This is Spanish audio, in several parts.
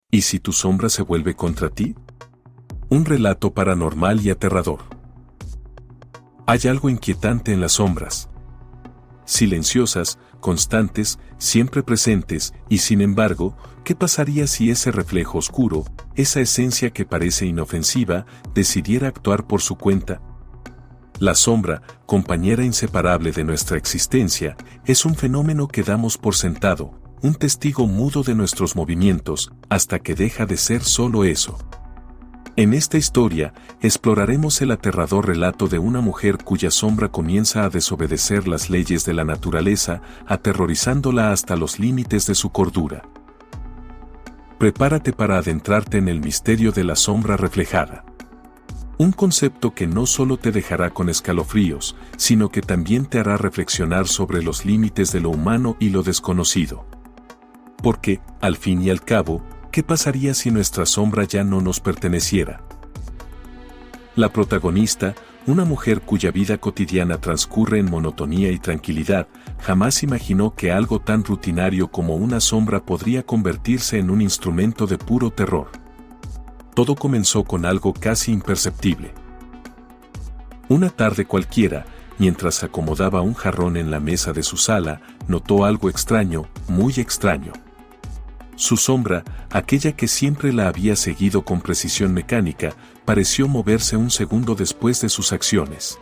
¿Y si tu sombra se vuelve contra ti? Un relato paranormal y aterrador. Hay algo inquietante en las sombras. Silenciosas, constantes, siempre presentes, y sin embargo, ¿qué pasaría si ese reflejo oscuro, esa esencia que parece inofensiva, decidiera actuar por su cuenta? La sombra, compañera inseparable de nuestra existencia, es un fenómeno que damos por sentado, un testigo mudo de nuestros movimientos, hasta que deja de ser solo eso. En esta historia, exploraremos el aterrador relato de una mujer cuya sombra comienza a desobedecer las leyes de la naturaleza, aterrorizándola hasta los límites de su cordura. Prepárate para adentrarte en el misterio de la sombra reflejada. Un concepto que no solo te dejará con escalofríos, sino que también te hará reflexionar sobre los límites de lo humano y lo desconocido. Porque, al fin y al cabo, ¿qué pasaría si nuestra sombra ya no nos perteneciera? La protagonista, una mujer cuya vida cotidiana transcurre en monotonía y tranquilidad, jamás imaginó que algo tan rutinario como una sombra podría convertirse en un instrumento de puro terror. Todo comenzó con algo casi imperceptible. Una tarde cualquiera, mientras acomodaba un jarrón en la mesa de su sala, notó algo extraño, muy extraño. Su sombra, aquella que siempre la había seguido con precisión mecánica, pareció moverse un segundo después de sus acciones.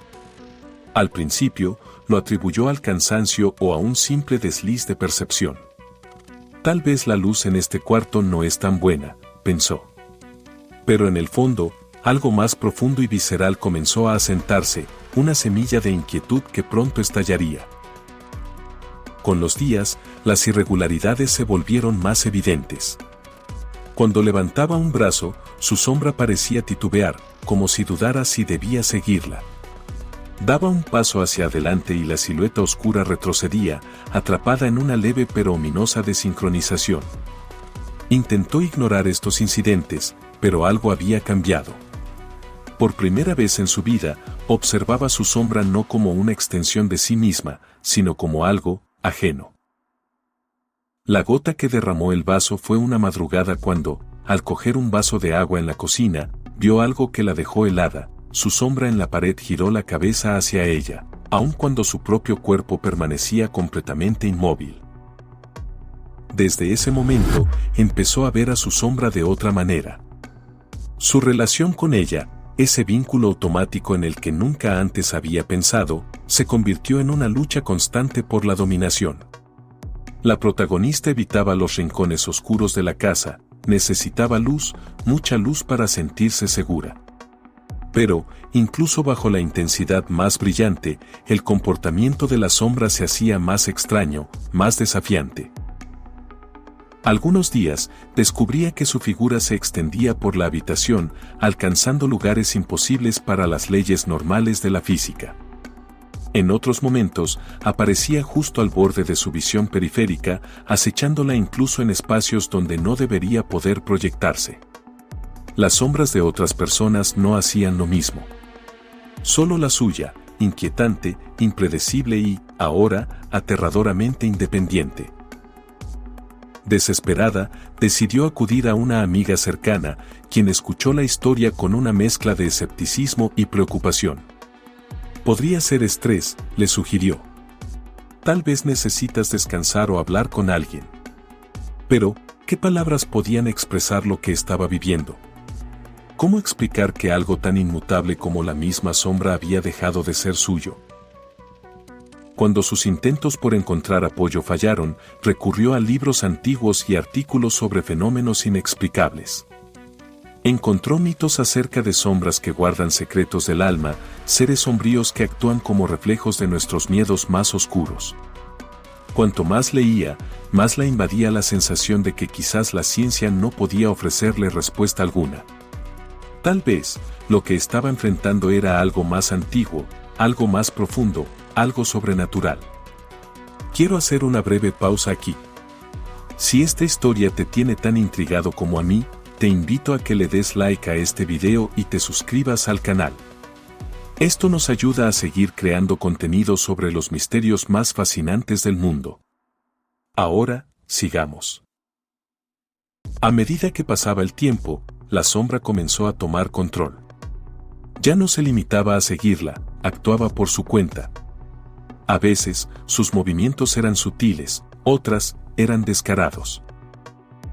Al principio, lo atribuyó al cansancio o a un simple desliz de percepción. Tal vez la luz en este cuarto no es tan buena, pensó. Pero en el fondo, algo más profundo y visceral comenzó a asentarse, una semilla de inquietud que pronto estallaría. Con los días, las irregularidades se volvieron más evidentes. Cuando levantaba un brazo, su sombra parecía titubear, como si dudara si debía seguirla. Daba un paso hacia adelante y la silueta oscura retrocedía, atrapada en una leve pero ominosa desincronización. Intentó ignorar estos incidentes, pero algo había cambiado. Por primera vez en su vida, observaba su sombra no como una extensión de sí misma, sino como algo ajeno. La gota que derramó el vaso fue una madrugada cuando, al coger un vaso de agua en la cocina, vio algo que la dejó helada. Su sombra en la pared giró la cabeza hacia ella, aun cuando su propio cuerpo permanecía completamente inmóvil. Desde ese momento, empezó a ver a su sombra de otra manera. Su relación con ella, ese vínculo automático en el que nunca antes había pensado, se convirtió en una lucha constante por la dominación. La protagonista evitaba los rincones oscuros de la casa, necesitaba luz, mucha luz para sentirse segura. Pero, incluso bajo la intensidad más brillante, el comportamiento de la sombra se hacía más extraño, más desafiante. Algunos días, descubría que su figura se extendía por la habitación, alcanzando lugares imposibles para las leyes normales de la física. En otros momentos, aparecía justo al borde de su visión periférica, acechándola incluso en espacios donde no debería poder proyectarse. Las sombras de otras personas no hacían lo mismo. Solo la suya, inquietante, impredecible y, ahora, aterradoramente independiente. Desesperada, decidió acudir a una amiga cercana, quien escuchó la historia con una mezcla de escepticismo y preocupación. Podría ser estrés, le sugirió. Tal vez necesitas descansar o hablar con alguien. Pero, ¿qué palabras podían expresar lo que estaba viviendo? ¿Cómo explicar que algo tan inmutable como la misma sombra había dejado de ser suyo? Cuando sus intentos por encontrar apoyo fallaron, recurrió a libros antiguos y artículos sobre fenómenos inexplicables. Encontró mitos acerca de sombras que guardan secretos del alma, seres sombríos que actúan como reflejos de nuestros miedos más oscuros. Cuanto más leía, más la invadía la sensación de que quizás la ciencia no podía ofrecerle respuesta alguna. Tal vez, lo que estaba enfrentando era algo más antiguo, algo más profundo, algo sobrenatural. Quiero hacer una breve pausa aquí. Si esta historia te tiene tan intrigado como a mí, te invito a que le des like a este video y te suscribas al canal. Esto nos ayuda a seguir creando contenido sobre los misterios más fascinantes del mundo. Ahora, sigamos. A medida que pasaba el tiempo, la sombra comenzó a tomar control. Ya no se limitaba a seguirla, actuaba por su cuenta. A veces, sus movimientos eran sutiles, otras, eran descarados.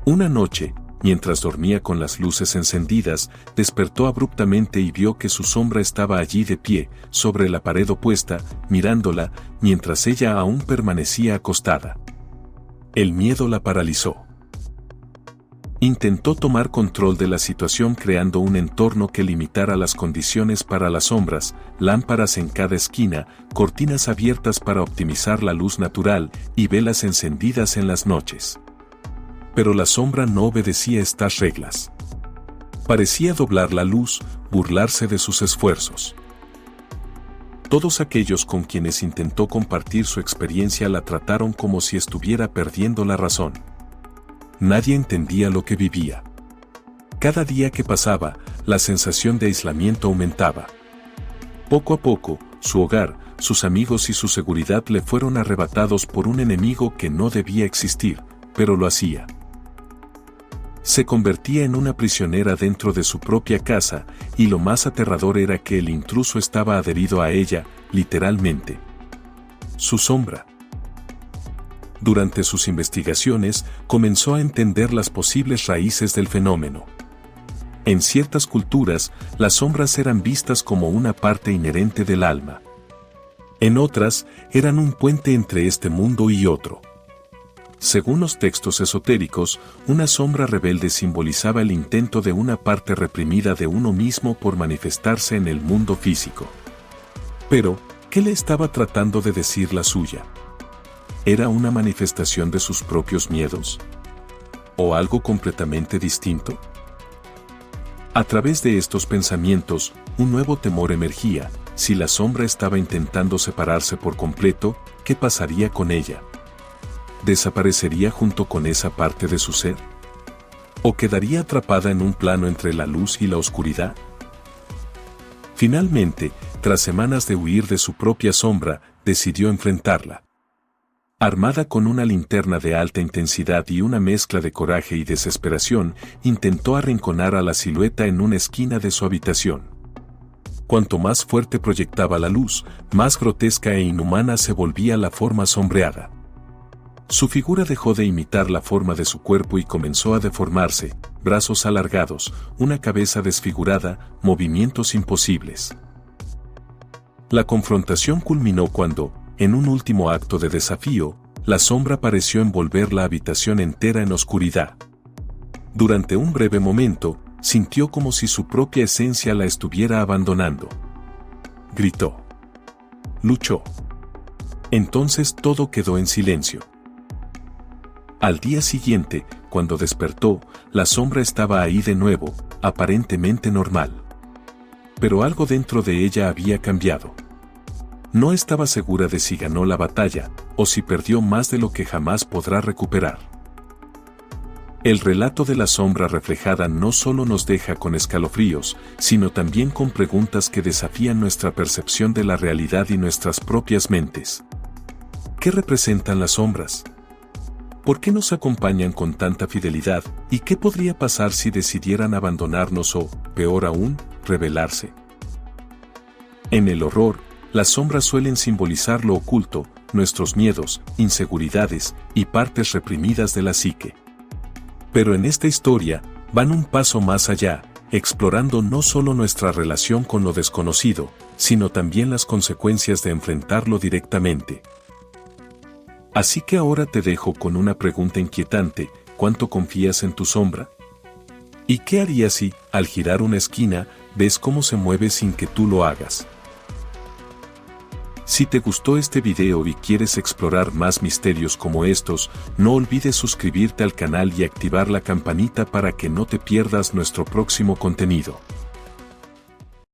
Una noche, mientras dormía con las luces encendidas, despertó abruptamente y vio que su sombra estaba allí de pie, sobre la pared opuesta, mirándola, mientras ella aún permanecía acostada. El miedo la paralizó. Intentó tomar control de la situación creando un entorno que limitara las condiciones para las sombras, lámparas en cada esquina, cortinas abiertas para optimizar la luz natural y velas encendidas en las noches. Pero la sombra no obedecía estas reglas. Parecía doblar la luz, burlarse de sus esfuerzos. Todos aquellos con quienes intentó compartir su experiencia la trataron como si estuviera perdiendo la razón. Nadie entendía lo que vivía. Cada día que pasaba, la sensación de aislamiento aumentaba. Poco a poco, su hogar, sus amigos y su seguridad le fueron arrebatados por un enemigo que no debía existir, pero lo hacía. Se convertía en una prisionera dentro de su propia casa, y lo más aterrador era que el intruso estaba adherido a ella, literalmente. Su sombra. Durante sus investigaciones, comenzó a entender las posibles raíces del fenómeno. En ciertas culturas, las sombras eran vistas como una parte inherente del alma. En otras, eran un puente entre este mundo y otro. Según los textos esotéricos, una sombra rebelde simbolizaba el intento de una parte reprimida de uno mismo por manifestarse en el mundo físico. Pero, ¿qué le estaba tratando de decir la suya? ¿Era una manifestación de sus propios miedos? ¿O algo completamente distinto? A través de estos pensamientos, un nuevo temor emergía. Si la sombra estaba intentando separarse por completo, ¿qué pasaría con ella? ¿Desaparecería junto con esa parte de su ser? ¿O quedaría atrapada en un plano entre la luz y la oscuridad? Finalmente, tras semanas de huir de su propia sombra, decidió enfrentarla. Armada con una linterna de alta intensidad y una mezcla de coraje y desesperación, intentó arrinconar a la silueta en una esquina de su habitación. Cuanto más fuerte proyectaba la luz, más grotesca e inhumana se volvía la forma sombreada. Su figura dejó de imitar la forma de su cuerpo y comenzó a deformarse, brazos alargados, una cabeza desfigurada, movimientos imposibles. La confrontación culminó cuando, en un último acto de desafío, la sombra pareció envolver la habitación entera en oscuridad. Durante un breve momento, sintió como si su propia esencia la estuviera abandonando. Gritó. Luchó. Entonces todo quedó en silencio. Al día siguiente, cuando despertó, la sombra estaba ahí de nuevo, aparentemente normal. Pero algo dentro de ella había cambiado. No estaba segura de si ganó la batalla, o si perdió más de lo que jamás podrá recuperar. El relato de la sombra reflejada no solo nos deja con escalofríos, sino también con preguntas que desafían nuestra percepción de la realidad y nuestras propias mentes. ¿Qué representan las sombras? ¿Por qué nos acompañan con tanta fidelidad? ¿Y qué podría pasar si decidieran abandonarnos o, peor aún, rebelarse? En el horror, las sombras suelen simbolizar lo oculto, nuestros miedos, inseguridades y partes reprimidas de la psique. Pero en esta historia, van un paso más allá, explorando no solo nuestra relación con lo desconocido, sino también las consecuencias de enfrentarlo directamente. Así que ahora te dejo con una pregunta inquietante: ¿cuánto confías en tu sombra? ¿Y qué harías si, al girar una esquina, ves cómo se mueve sin que tú lo hagas? Si te gustó este video y quieres explorar más misterios como estos, no olvides suscribirte al canal y activar la campanita para que no te pierdas nuestro próximo contenido.